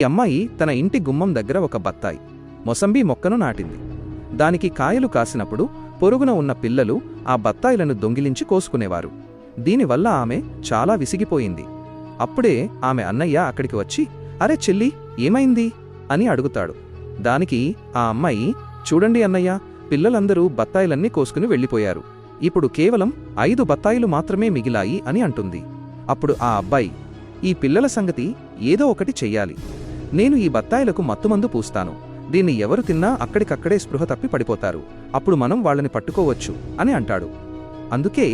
ఈ అమ్మాయి తన ఇంటి గుమ్మం దగ్గర ఒక బత్తాయి, మొసంబీ మొక్కను నాటింది. దానికి కాయలు కాసినప్పుడు పొరుగున ఉన్న పిల్లలు ఆ బత్తాయిలను దొంగిలించి కోసుకునేవారు. దీనివల్ల ఆమె చాలా విసిగిపోయింది. అప్పుడే ఆమె అన్నయ్య అక్కడికి వచ్చి, అరే చెల్లి, ఏమైంది అని అడుగుతాడు. దానికి ఆ అమ్మాయి, చూడండి అన్నయ్య, పిల్లలందరూ బత్తాయిలన్నీ కోసుకుని వెళ్ళిపోయారు. ఇప్పుడు కేవలం 5 బత్తాయిలు మాత్రమే మిగిలాయి అని అంటుంది. అప్పుడు ఆ అబ్బాయి, ఈ పిల్లల సంగతి ఏదో ఒకటి చెయ్యాలి. నేను ఈ బత్తాయిలకు మత్తుమందు పూస్తాను. దీన్ని ఎవరు తిన్నా అక్కడికక్కడే స్పృహ తప్పి పడిపోతారు. అప్పుడు మనం వాళ్ళని పట్టుకోవచ్చు అని అంటాడు. అందుకే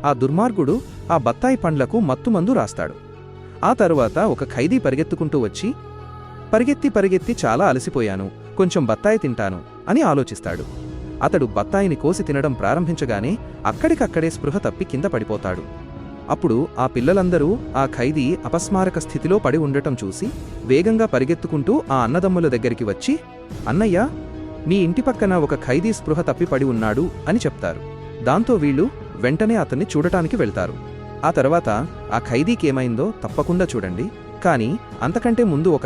ఆ దుర్మార్గుడు ఆ బత్తాయి పండ్లకు మత్తుమందు రాస్తాడు. ఆ తరువాత ఒక ఖైదీ పరిగెత్తుకుంటూ వచ్చి, పరిగెత్తి చాలా అలసిపోయాను, కొంచెం బత్తాయి తింటాను అని ఆలోచిస్తాడు. అతడు బత్తాయిని కోసి తినడం ప్రారంభించగానే అక్కడికక్కడే స్పృహ తప్పి కింద పడిపోతాడు. అప్పుడు ఆ పిల్లలందరూ ఆ ఖైదీ అపస్మారక స్థితిలో పడి ఉండటం చూసి వేగంగా పరిగెత్తుకుంటూ ఆ అన్నదమ్ముల దగ్గరికి వచ్చి, అన్నయ్య, మీ ఇంటి పక్కన ఒక ఖైదీ స్పృహ తప్పి పడి ఉన్నాడు అని చెప్తారు. దాంతో వీళ్ళు వెంటనే అతన్ని చూడటానికి వెళ్తారు. ఆ తర్వాత ఆ ఖైదీకేమైందో తప్పకుండా చూడండి. కానీ అంతకంటే ముందు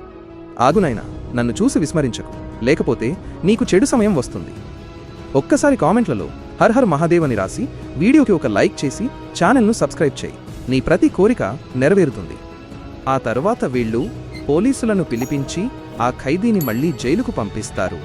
ఆగునైనా, నన్ను చూసి విస్మరించకు, లేకపోతే నీకు చెడు సమయం వస్తుంది. ఒక్కసారి కామెంట్లలో హర్ హర్ మహాదేవ్ అని రాసి వీడియోకి ఒక లైక్ చేసి ఛానల్ను సబ్స్క్రైబ్ చేయి. నీ ప్రతి కోరిక నెరవేరుతుంది. ఆ తరువాత వీళ్ళు పోలీసులను పిలిపించి ఆ ఖైదీని మళ్లీ జైలుకు పంపిస్తారు.